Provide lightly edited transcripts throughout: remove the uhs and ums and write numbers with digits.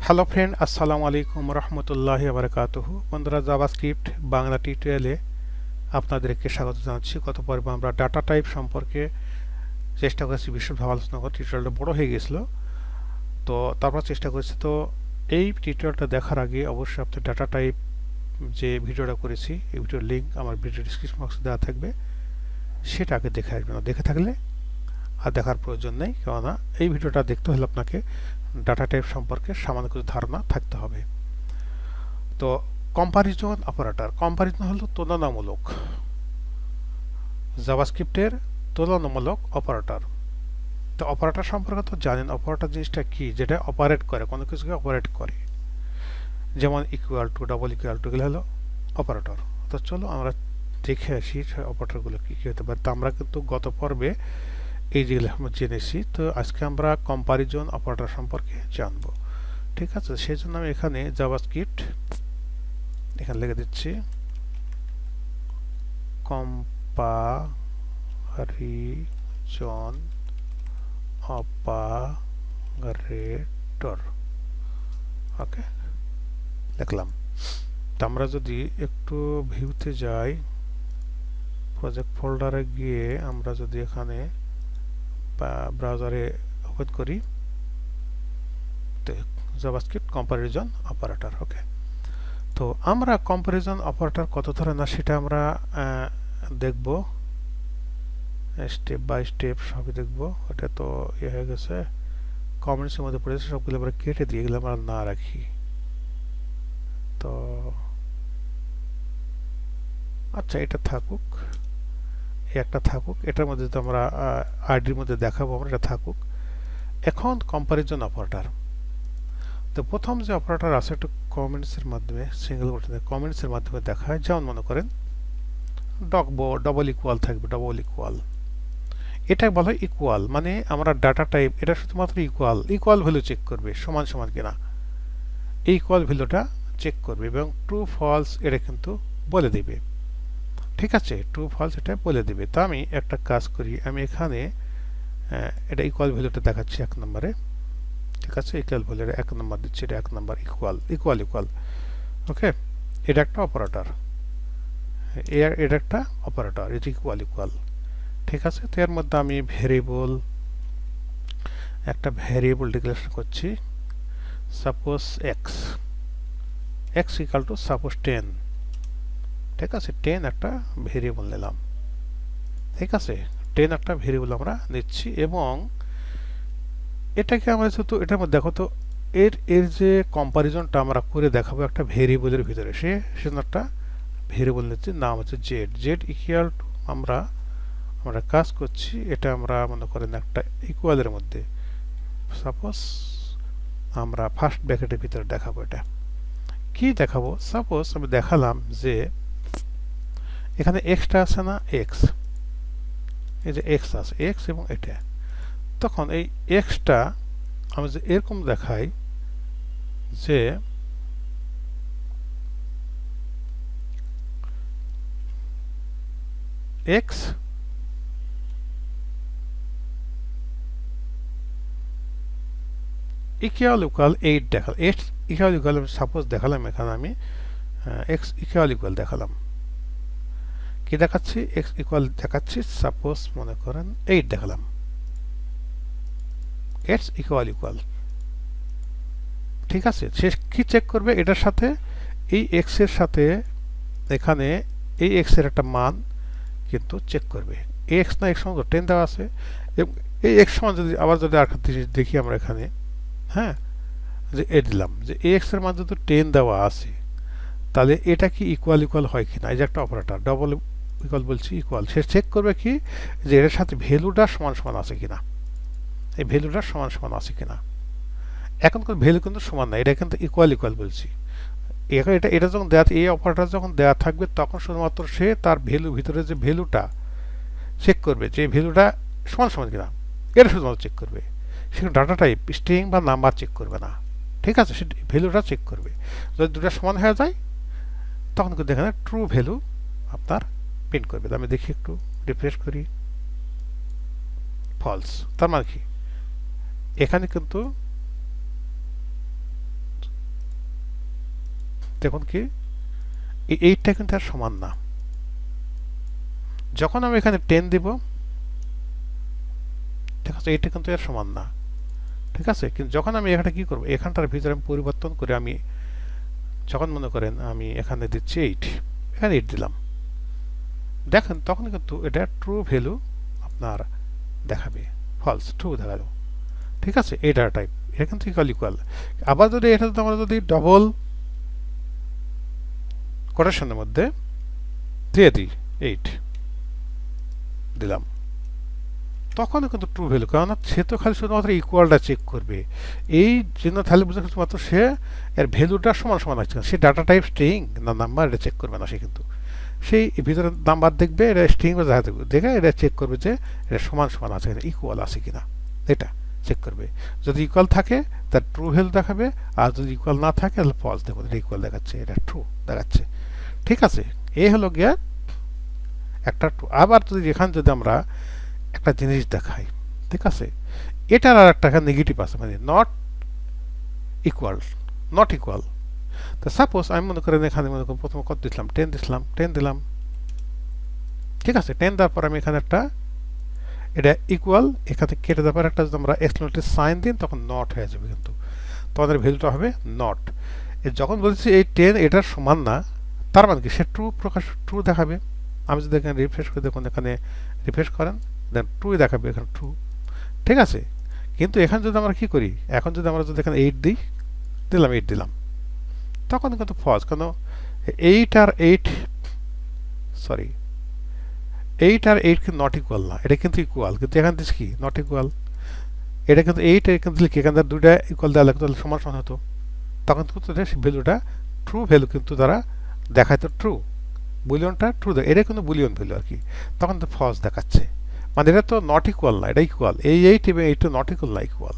Hello friend, আসসালামু আলাইকুম রহমতুল্লাহি বারাকাতুহু। বন্ধুরা, জাভাস্ক্রিপ্ট বাংলা টিউটোরিয়ালে আপনাদেরকে স্বাগত জানাচ্ছি। গত পর্বে আমরা ডাটা টাইপ সম্পর্কে চেষ্টা করেছি বিশদভাবে আলোচনা করতে। টিউটোরিয়ালটা বড় হয়ে গেছিল, তো তারপর চেষ্টা করেছি। তো এই টিউটোরিয়ালটা দেখার আগে অবশ্যই আপনি ডাটা টাইপ যে ভিডিওটা করেছি, এই ভিডিওর লিঙ্ক আমার ভিডিও ডিসক্রিপশন বক্সে দেওয়া থাকবে, সেটা আগে দেখে আসবেন। দেখে থাকলে আর দেখার প্রয়োজন নেই, কেননা এই ভিডিওটা দেখতে হলে আপনাকে ডাটা টাইপ সম্পর্কে সামান্য কিছু ধারণা থাকতে হবে। তো কম্পারিজন অপারেটর, কম্পারিজন হলো তুলনামূলক, জাভাস্ক্রিপ্টের তুলনামূলক অপারেটর। তো অপারেটর সম্পর্কে তো জানেন, অপারেটর জিনিসটা কি? যেটা অপারেট করে, কোনো কিছুকে অপারেট করে, যেমন equal to, double equal to, এগুলো হলো অপারেটর। তো চলো আমরা দেখে আসি অপারেটরগুলো কী কী হতে পারে। তো আমরা কিন্তু গত পর্বে এই যেগুলো আমরা জেনেছি, তো আজকে আমরা কম্পারিজন অপারেটর সম্পর্কে জানবো। ঠিক আছে, সেই জন্য আমি এখানে জাভাস্ক্রিপ্ট এখানে লিখে দিচ্ছি কম্পারিজন অপারেটর। ওকে, লিখলাম। তো আমরা যদি একটু ভিউতে যাই, প্রজেক্ট ফোল্ডারে গিয়ে আমরা যদি এখানে ব্রাউজারে ওপেন করি, তো জাভাস্ক্রিপ্ট কম্পারিজন অপারেটর। ওকে, তো আমরা কম্পারিজন অপারেটর কত ধরনের সেটা আমরা দেখব, স্টেপ বাই স্টেপ সবই দেখব। ওটা তো ইয়ে হয়ে গেছে, কমেন্টসের মধ্যে পড়েছে, সবগুলো আমরা কেটে দিই, এগুলো আমরা না রাখি। তো আচ্ছা, এটা থাকুক, একটা থাকুক, এটার মধ্যে তো আমরা আইডির মধ্যে দেখাবো, আমরা এটা থাকুক। এখন কম্পারিজন অপারেটর। তো প্রথম যে অপারেটর আছে, একটু কমেন্টসের মাধ্যমে, সিঙ্গেল কমেন্টসের মাধ্যমে দেখায়। যেমন মনে করেন ডবল ইকুয়াল থাকবে, ডবল ইকুয়াল, এটা বলা হয় ইকুয়াল, মানে আমরা ডাটা টাইপ, এটা শুধুমাত্র ইকুয়াল ভ্যালু চেক করবে, সমান সমান কিনা, এই ইকুয়াল ভ্যালুটা চেক করবে, এবং ট্রু ফলস এটা কিন্তু বলে দিবে। ঠিক আছে, ট্রু ফলস এটা বলে দিবে। তো আমি একটা কাজ করি, আমি এখানে এটা ইকুয়াল ভ্যালুটা দেখাচ্ছি 1 নম্বরে। ঠিক আছে, ইকুয়াল ভ্যালু 1 নম্বর দিচ্ছি, এটা 1 নম্বর, ইকুয়াল। ওকে, এটা একটা অপারেটর, এটা একটা অপারেটর, এটা ইকুয়াল। ঠিক আছে, তো এর মধ্যে আমি একটা ভ্যারিয়েবল ডিক্লারেশন করছি। Suppose x equal to suppose 10। ঠিক আছে, 10 একটা ভেরিয়েবল নিলাম। ঠিক আছে, 10 একটা ভেরিয়েবল আমরা নিচ্ছি, এবং এটাকে আমরা যেহেতু এটার মধ্যে দেখো তো, এর যে কম্পারিজনটা আমরা করে দেখাবো একটা ভেরিয়েবলের ভিতরে, সেজন্য একটা ভেরিয়েবল নিচ্ছি, নাম হচ্ছে জেড ইকুয়াল টু, আমরা কাজ করছি, এটা আমরা মনে করেন একটা ইকুয়ালের মধ্যে, সাপোজ আমরা ফার্স্ট ব্র্যাকেটের ভিতরে দেখাবো। এটা কি দেখাবো? সাপোজ আমি দেখালাম যে এখানে এক্সটা আছে না, এক্স, এই যে এক্স আছে, এক্স এবং এটা, তখন এই এক্সটা আমি যে এরকম দেখাই যে এক্স ইকুয়াল 8 দেখালাম, এক্স ইকুয়াল সাপোজ দেখালাম, এখানে আমি এক্স ইকুয়াল দেখালাম। কি দেখাচ্ছি? এক্স ইকুয়াল দেখাচ্ছি, সাপোজ মনে করেন 8 দেখালাম, এক্স ইকুয়াল। ঠিক আছে, সে কি চেক করবে? এটার সাথে এই এক্স এর সাথে এখানে এই এক্স এর একটা মান কিন্তু চেক করবে। এক্স না এক্স সমান 10 দেওয়া আছে, এবং এই এক্স সমান যদি আবার যদি আরেকটা জিনিস দেখি আমরা এখানে, হ্যাঁ, যে এ দিলাম যে এক্স এর মান যদি 10 দেওয়া আছে, তাহলে এটা কি ইকুয়াল হয় কিনা। এই যে একটা অপারেটর ডবল ইকুয়াল বলছি, ইকুয়াল, সে চেক করবে কি যে এর সাথে ভ্যালুটা সমান আছে কিনা, এই ভ্যালুটা সমান আছে কিনা। এখন ভ্যালু কিন্তু সমান না, এটা কিন্তু ইকুয়াল বলছি। এটা যখন দেওয়া, এই অপারেটর যখন দেওয়া থাকবে, তখন শুধুমাত্র সে তার ভ্যালু ভিতরে যে ভ্যালুটা চেক করবে, যে ভ্যালুটা সমান কিনা, এটা শুধুমাত্র চেক করবে। সেখানে ডাটা টাইপ স্ট্রিং বা নাম্বার চেক করবে না। ঠিক আছে, সে ভ্যালুটা চেক করবে। যদি দুটো সমান হয়ে যায়, তখন কিন্তু এখানে ট্রু ভ্যালু আপনার প্রিন্ট করবে। আমি দেখি, একটু রিফ্রেশ করি, ফলস। তার মানে কি, এখানে কিন্তু দেখুন কি এই 8টা কিন্তু আর সমান না। যখন আমি এখানে 10 দিব, ঠিক আছে, এইটা কিন্তু এর সমান না, ঠিক আছে। কিন্তু যখন আমি এখানে কি করব, এখানটার ভিতরে আমি পরিবর্তন করে আমি যখন মনে করেন আমি এখানে দিচ্ছি 8, এখানে 8 দিলাম, দেখেন তখন কিন্তু এটা ট্রু ভ্যালু আপনার দেখাবে, ফলস ট্রু দেখালো, ঠিক আছে। এই ডাটা টাইপ এটা কিন্তু ইকুয়াল ইকুয়াল। আবার যদি এটা আমরা যদি ডবল কোটেশনের মধ্যে দিয়ে দিই 8 দিলাম, তখন কিন্তু ট্রু ভ্যালু, কারণ সে তো খালি শুধুমাত্র ইকুয়ালটা চেক করবে, এই জন্য তাহলে বুঝতে শুধুমাত্র সে এর ভ্যালুটা সমান সমান আছে, সে ডাটা টাইপ স্ট্রিং না নাম্বার এটা চেক করবে না, সে কিন্তু সেই ভিতরে নাম্বার দেখবে, এটা স্ট্রিং বা যা দেখে এটা চেক করবে যে এটা সমান সমান আছে, এটা ইকুয়াল আছে কিনা, এটা চেক করবে। যদি ইকুয়াল থাকে তার ট্রু ভ্যালু দেখাবে, আর যদি ইকুয়াল না থাকে তাহলে ফলস। দেখুন এটা ইকুয়াল দেখাচ্ছে, এটা ট্রু দেখাচ্ছে, ঠিক আছে। এই হলো গিয়ে একটা ট্রু। আবার যদি এখানে যদি আমরা একটা জিনিস দেখাই, ঠিক আছে, এটার আর একটা নেগেটিভ আছে, মানে নট ইকুয়াল, নট ইকুয়াল। তো সাপোজ আমি মনে করেন এখানে মনে করেন প্রথমে কত দিলাম, 10 দিলাম, 10 দিলাম, ঠিক আছে। 10 দেওয়ার পর আমি এখানে একটা এটা ইকুয়াল, এখানে কেটে দেওয়ার পর একটা যদি আমরা এক্সক্লেমেটরি সাইন দিন তখন নট হয়ে যাবে, কিন্তু তোমাদের ভ্যালুটা হবে নট। যখন বলছি এই 10 এটার সমান না, তার মানে কি সে ট্রু প্রকাশ, ট্রু দেখাবে। আমি যদি এখানে রিফ্রেশ করে দেখুন, এখানে রিফ্রেশ করেন দেন ট্রুই দেখাবে, এখানে ট্রু, ঠিক আছে। কিন্তু এখানে যদি আমরা কি করি, এখন যদি আমরা যদি এখানে 8 দিই, দিলাম 8 দিলাম, তখন কিন্তু ফলস, কেন 8 আর 8 সরি 8 আর 8 কিন্তু নট ইকুয়াল না, এটা কিন্তু ইকুয়াল, কিন্তু এখানে দিচ্ছি কি নট ইকুয়াল। এটা কিন্তু 8 এখানে দিলে কি, এখানে দুইটা ইকুয়াল দেওয়া লাগতো, তাহলে সমান সমান হতো, তখন কিন্তু ভ্যালুটা ট্রু ভ্যালু কিন্তু তারা দেখায়, তো ট্রু বুলিয়নটা ট্রু দেয়, এটা কিন্তু বুলিয়ন ভ্যালু আর কি, তখন তো ফলস দেখাচ্ছে, মানে এটা তো নট ইকুয়াল না, এটা ইকুয়াল, এই 8 এবং 8 নট ইকুয়াল না, ইকুয়াল।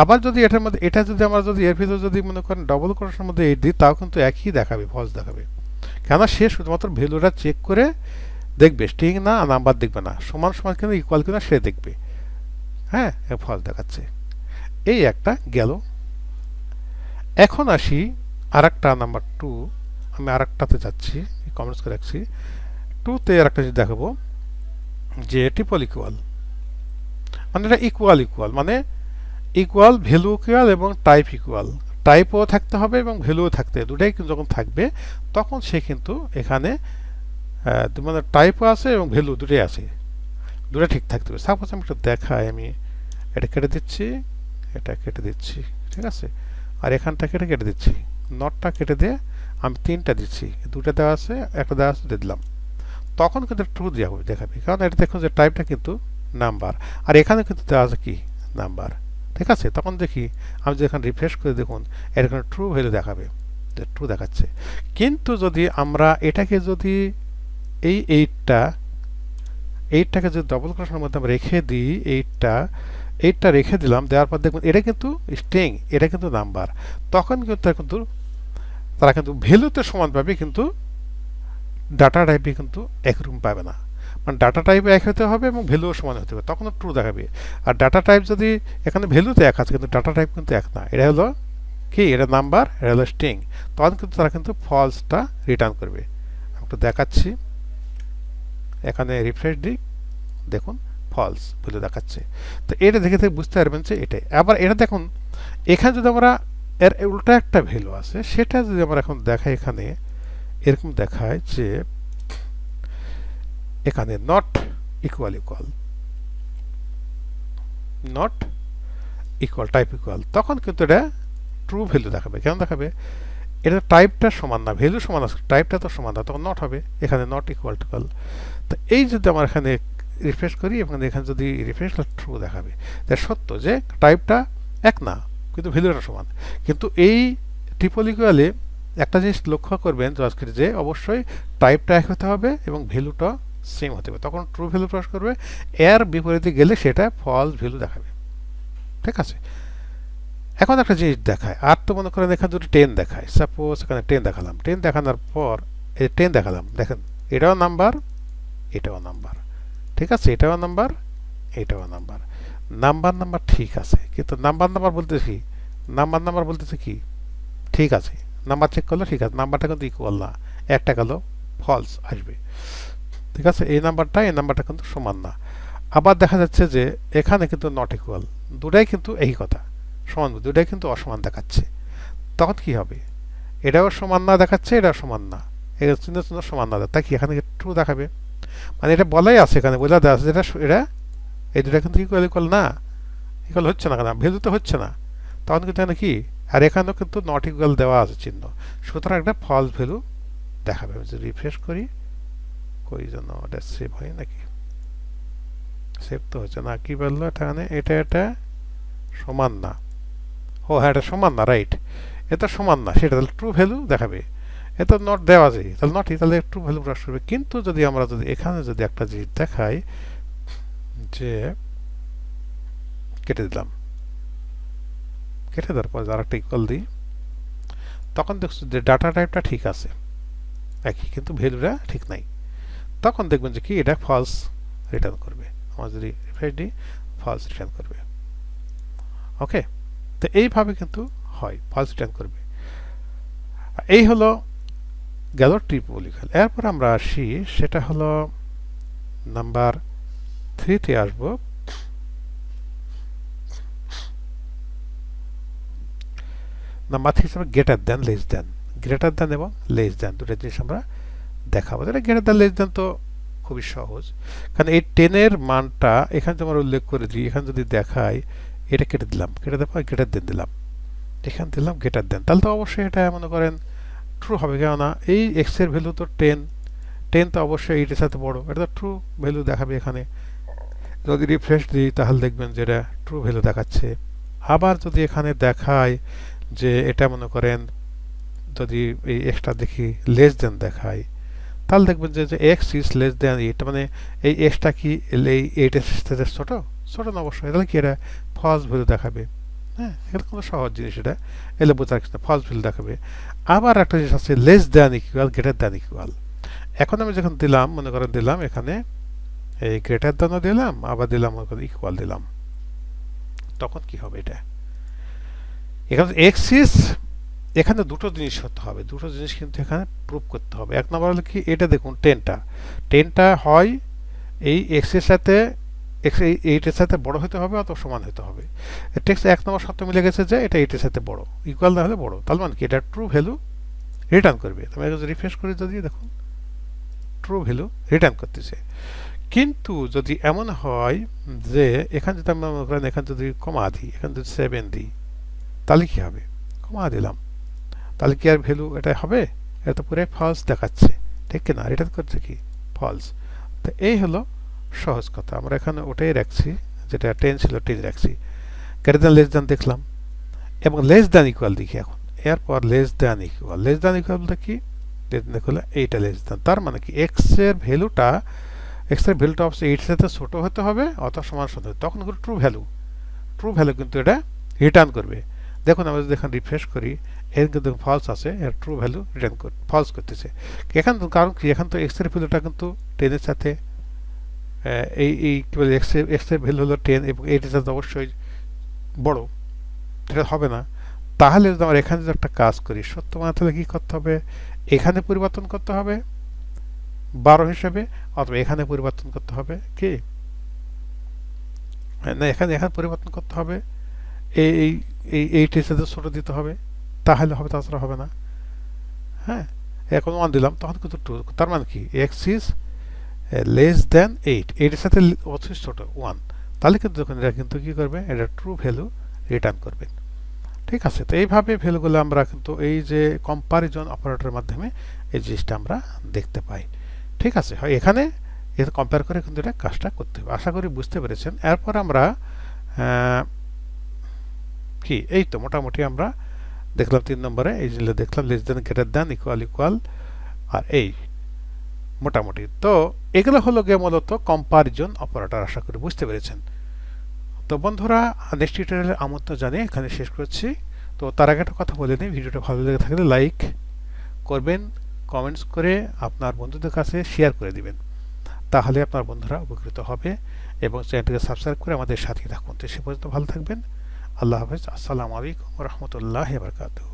আবার যদি এটার মধ্যে এটা যদি আমরা যদি এর ভিতরে যদি মনে করেন ডবল কোটেশনের মধ্যে 8 দিই, তাও কিন্তু একই দেখাবে, ফলস দেখাবে, কেননা সে শুধুমাত্র ভ্যালুটা চেক করে দেখবে, স্ট্রিং না নাম্বার দেখবে না, সমান সমান কিন্তু ইকুয়াল কিনা সে দেখবে, হ্যাঁ, ফলস দেখাচ্ছে। এই একটা গেল। এখন আসি আরেকটা নাম্বার 2, আমি আরেকটাতে যাচ্ছি, কমেন্টস করে রাখছি 2তে আরেকটা জিনিস দেখাবো যে ট্রিপল ইকুয়াল, মানে এটা ইকুয়াল ইকুয়াল, মানে ইকুয়াল, ভ্যালু ইকুয়াল এবং টাইপ ইকুয়াল, টাইপও থাকতে হবে এবং ভ্যালুও থাকতে হবে, দুটাই কিন্তু যখন থাকবে তখন সে কিন্তু এখানে মানে টাইপও আছে এবং ভ্যালু দুটোই আছে, দুটো ঠিক থাকতে হবে। সাপোজ আমি একটু দেখাই, আমি এটা কেটে দিচ্ছি, এটা কেটে দিচ্ছি, ঠিক আছে, আর এখানটা কেটে কেটে দিচ্ছি, নটটা কেটে দিয়ে আমি 3টা দিচ্ছি, দুটো দেওয়া আছে, একটা দেওয়া আছে, দিয়ে দিলাম, তখন কিন্তু ট্রু দেওয়া হবে, দেখাবে, কারণ এটা দেখুন যে টাইপটা কিন্তু নাম্বার, আর এখানে কিন্তু দেওয়া আছে কি নাম্বার, ঠিক আছে। তখন দেখি আমি যদি এখানে রিফ্রেশ করে দেখুন, এখানে ট্রু ভ্যালু দেখাবে, ট্রু দেখাচ্ছে। কিন্তু যদি আমরা এটাকে যদি এই 8টাকে যদি ডবল কোটেশনের মধ্যে আমরা রেখে দিই, 8টা রেখে দিলাম, দেওয়ার পর দেখুন এটা কিন্তু স্ট্রিং, এটা কিন্তু নাম্বার, তখন কিন্তু তারা কিন্তু ভ্যালুতে সমান পাবে, কিন্তু ডাটা টাইপে কিন্তু একরকম পাবে না, মানে ডাটা টাইপে এক হতে হবে এবং ভ্যালুও সমান হতে হবে, তখন ট্রু দেখাবে। আর ডাটা টাইপ যদি এখানে ভ্যালুতে এক আছে কিন্তু ডাটা টাইপ কিন্তু এক না, এটা হলো কি, এটা নাম্বার, এটা হলো স্ট্রিং, তখন কিন্তু তারা কিন্তু ফলসটা রিটার্ন করবে। আমি একটু দেখাচ্ছি, এখানে রিফ্রেশ দিই, দেখুন ফলস ভ্যালু দেখাচ্ছে। তো এটা দেখে থেকে বুঝতে পারবেন যে এটাই। আবার এটা দেখুন, এখানে যদি আমরা এর উল্টা একটা ভ্যালু আছে, সেটা যদি আমরা এখন দেখাই, এখানে এরকম দেখায় যে এখানে not equal equal, not equal, type equal, তখন কিন্তু এটা ট্রু ভ্যালু দেখাবে। কেন দেখাবে, এটা টাইপটা সমান না, ভ্যালু সমান আছে, টাইপটা তো সমান না, তখন নট হবে, এখানে নট ইকুয়াল টুকাল। তো এই যদি আমার এখানে রিফ্রেশ করি এবং এখানে যদি রিফ্রেশ ট্রু দেখাবে, তাই সত্য যে টাইপটা এক না কিন্তু ভ্যালুটা সমান। কিন্তু এই ট্রিপল ইকুয়ালে একটা জিনিস লক্ষ্য করবেন জাভাস্ক্রিপ্টে, যে অবশ্যই টাইপটা এক হতে হবে এবং ভ্যালুটা সেম হতে হবে, তখন ট্রু ভ্যালু প্রকাশ করবে, এর বিপরীতে গেলে সেটা ফলস ভ্যালু দেখাবে, ঠিক আছে। এখন একটা জিনিস দেখায়, আর তো মনে করেন এখানে যদি 10 দেখায়, সাপোজ এখানে 10 দেখালাম, 10 দেখানোর পর এই 10 দেখালাম, দেখেন এটাও নাম্বার, এটাও নাম্বার, ঠিক আছে, এটাও নাম্বার, এটাও নাম্বার, নাম্বার নাম্বার ঠিক আছে, কিন্তু নাম্বার নাম্বার বলতেছে কি, নাম্বার নাম্বার বলতেছে কি ঠিক আছে, নাম্বার চেক করলে ঠিক আছে, নাম্বারটা কিন্তু ইকুয়াল না, একটা গেল ফলস আসবে। ঠিক আছে, এই নাম্বারটা কিন্তু সমান না। আবার দেখা যাচ্ছে যে এখানে কিন্তু নট ইকুয়াল, দুটাই কিন্তু একই কথা, সমান, দুটাই কিন্তু অসমান দেখাচ্ছে। তখন কি হবে? এটাও সমান না দেখাচ্ছে, এটাও সমান না, এটা চিহ্ন চিহ্ন সমান না, তাই কি এখানে ট্রু দেখাবে? মানে এটা বলাই আছে, এখানে বলা দেওয়া আছে যেটা এটা এই দুটা কিন্তু ইকুয়াল ইকুয়াল না, ইকুয়াল হচ্ছে না, কেন ভ্যালু তো হচ্ছে না, তখন কিন্তু এখানে কি, আর এখানেও কিন্তু নট ইকুয়াল দেওয়া আছে চিহ্ন, সুতরাং একটা ফলস ভ্যালু দেখাবে। আমি যদি রিফ্রেশ করি, কই জন্য এটা সেভ হয় নাকি, সেভ তো হচ্ছে না, কি বললো এখানে, এটা সমান না, ও হ্যাঁ এটা সমান না, রাইট, এটা সমান না, সেটা তাহলে ট্রু ভ্যালু দেখাবে। এটা নট দেওয়া আছে, তাহলে নট, তাহলে ট্রু ভ্যালু প্রকাশ করবে। কিন্তু যদি আমরা যদি এখানে যদি একটা জিনিস দেখাই যে কেটে দিলাম, কেটে দেওয়ার পর আর একটা ইকুয়াল দিই, তখন দেখছো যে ডাটা টাইপটা ঠিক আছে একই, কিন্তু ভ্যালুটা ঠিক নাই, তখন দেখবেন যে কি এটা ফলস রিটার্ন করবে। আমরা যদি রিফ্রেশ দিই, ফলস রিটার্ন করবে। ওকে, তো এইভাবে কিন্তু হয়, ফলস রিটার্ন করবে। এই হলো গেল ট্রিপলিক্যাল। এরপর আমরা আসি, সেটা হলো নাম্বার 3 তে আসবো। নাম্বার 3 হিসেবে greater than, less than, greater দেন এবং লেস দেন দুটো জিনিস আমরা দেখাবো। এটা গ্রেটার দেন লেস দেন তো খুবই সহজ, কারণ এই 10 এর মানটা এখানে তো আমরা উল্লেখ করে দিই, এখানে যদি দেখাই, এটা কেটে দিলাম, কেটে দেওয়ার গ্রেটার দেন দিলাম, এখানে দিলাম গ্রেটার দেন, তাহলে তো অবশ্যই এটা মনে করেন ট্রু হবে, কেননা এই এক্স এর ভ্যালু তো 10, 10 তো অবশ্যই এইটার সাথে বড়, এটা তো ট্রু ভ্যালু দেখাবে। এখানে যদি রিফ্রেশ দিই তাহলে দেখবেন যে এটা ট্রু ভ্যালু দেখাচ্ছে। আবার যদি এখানে দেখায় যে এটা মনে করেন যদি এই এক্সটা দেখি লেস দেন দেখায়, তাহলে দেখবেন যে এক্স ইজ লেস দেন 8, মানে এই এক্সটা কি এই 8 এর সাথে ছোট, ছোট না অবশ্যই, তাহলে কি এটা ফলস ভ্যালু দেখাবে। হ্যাঁ, এটা কোনো সহজ জিনিস, এটা এলে বোঝার কিছু না, ফলস ভ্যালু দেখাবে। আবার একটা জিনিস আছে less than equal, greater than equal. এখন আমি যখন দিলাম, মনে করেন দিলাম এখানে এই গ্রেটার দেনও দিলাম, আবার দিলাম মনে করেন ইকুয়াল দিলাম, তখন কি হবে? এটা এখানে এক্স ইজ, এখানে দুটো জিনিস হতে হবে, দুটো জিনিস কিন্তু এখানে প্রুভ করতে হবে। এক নম্বর হলো কি, এটা দেখুন 10টা হয় এই এক্স এর সাথে, এক্স এইটের সাথে বড় হতে হবে অথবা সমান হতে হবে। টেক্সট 1 নম্বর শর্ত মিলে গেছে যে এটা এইটের সাথে বড়, ইকুয়াল না হলে বড়, তার মানে কি এটা ট্রু ভ্যালু রিটার্ন করবে। তুমি যদি রিফ্রেশ করে যদি দেখুন, ট্রু ভ্যালু রিটার্ন করতেছে। কিন্তু যদি এমন হয় যে এখানে যদি আমরা মনে করেন এখানে যদি কমা দিই, এখানে যদি 7 দিই, তাহলে কি হবে? কমা দিলাম, তাহলে কি আর ভ্যালু এটা হবে? এটা তো পুরো ফলস দেখাচ্ছে, ঠিক কিনা? রিটার্ন করছে কি ফলস। তো এই হলো সহজ কথা, আমরা এখানে ওটাই রাখছি, যেটা 10 ছিল 10 রাখছি। গ্রেটার দ্যান লেস দ্যান দেখলাম, এবং লেস দ্যান ইকুয়াল দেখি এখন। এরপর less than equal, less than equal বলতে কি, লেস দ্যান ইকুয়াল এইটা লেস দ্যান, তার মানে কি এক্স এর ভ্যালুটা অবশ্যই 8 এর সাথে ছোট হতে হবে অথবা সমান হতে হবে, তখন ট্রু ভ্যালু, ট্রু ভ্যালু কিন্তু এটা রিটার্ন করবে। দেখুন আমরা যদি এখানে রিফ্রেশ করি, এর কিন্তু ফলস আছে, এর ট্রু ভ্যালু রিটার্ন ফলস করতেছে। এখান তো কারণ কি, এখান তো এক্স এর ভ্যালুটা কিন্তু 10 এর সাথে, এই কি বলে এক্স এর ভ্যালু হলো 10 এবং 8 এর সাথে অবশ্যই বড়, এটা হবে না। তাহলে যদি আমরা এখানে যদি একটা কাজ করি, সত্য বানাতে হলে কি করতে হবে? এখানে পরিবর্তন করতে হবে 12 হিসেবে, অথবা এখানে পরিবর্তন করতে হবে কি না, এখানে পরিবর্তন করতে হবে এই এই এইটের সাথে ছোট দিতে হবে, তাহলে হবে, তাছাড়া হবে না। হ্যাঁ, এখন 1 দিলাম, তখন কিন্তু ট্রু, তার মানে কি এক্স ইজ লেস দেন 8, এর সাথে অথচ ছোট 1, তাহলে কিন্তু দেখুন এটা কিন্তু কি করবে, এটা ট্রু ভ্যালু রিটার্ন করবে। ঠিক আছে, তো এইভাবে ভ্যালুগুলো আমরা কিন্তু এই যে কম্পারিজন অপারেটরের মাধ্যমে এই জিনিসটা আমরা দেখতে পাই। ঠিক আছে, হয় এখানে এটা কম্পেয়ার করে কিন্তু এটা কাজটা করতে হবে। আশা করি বুঝতে পেরেছেন। এরপর আমরা কি, এই তো মোটামুটি আমরা দেখলাম 3 নম্বরে এই যে দেখলাম less than, greater than, equal equal, আর এই মোটামুটি। তো এগুলো হলো গিয়ে মূলত কম্পারিজন অপারেটর। আশা করি বুঝতে পেরেছেন। তো বন্ধুরা, নেক্সট টিউটোরিয়ালে আমন্ত্রণ জানিয়ে এখানে শেষ করছি। তো তার আগে একটা কথা বলে নিই, ভিডিওটা ভালো লেগে থাকলে লাইক করবেন, কমেন্টস করে আপনার বন্ধুদের কাছে শেয়ার করে দিবেন, তাহলে আপনার বন্ধুরা উপকৃত হবে, এবং চ্যানেলটিকে সাবস্ক্রাইব করে আমাদের সাথে থাকুন। তো সে পর্যন্ত ভালো থাকবেন। আল্লাহ হাফেজ। আসসালামু আলাইকুম ওয়া রাহমাতুল্লাহি ওয়া বারাকাতুহু।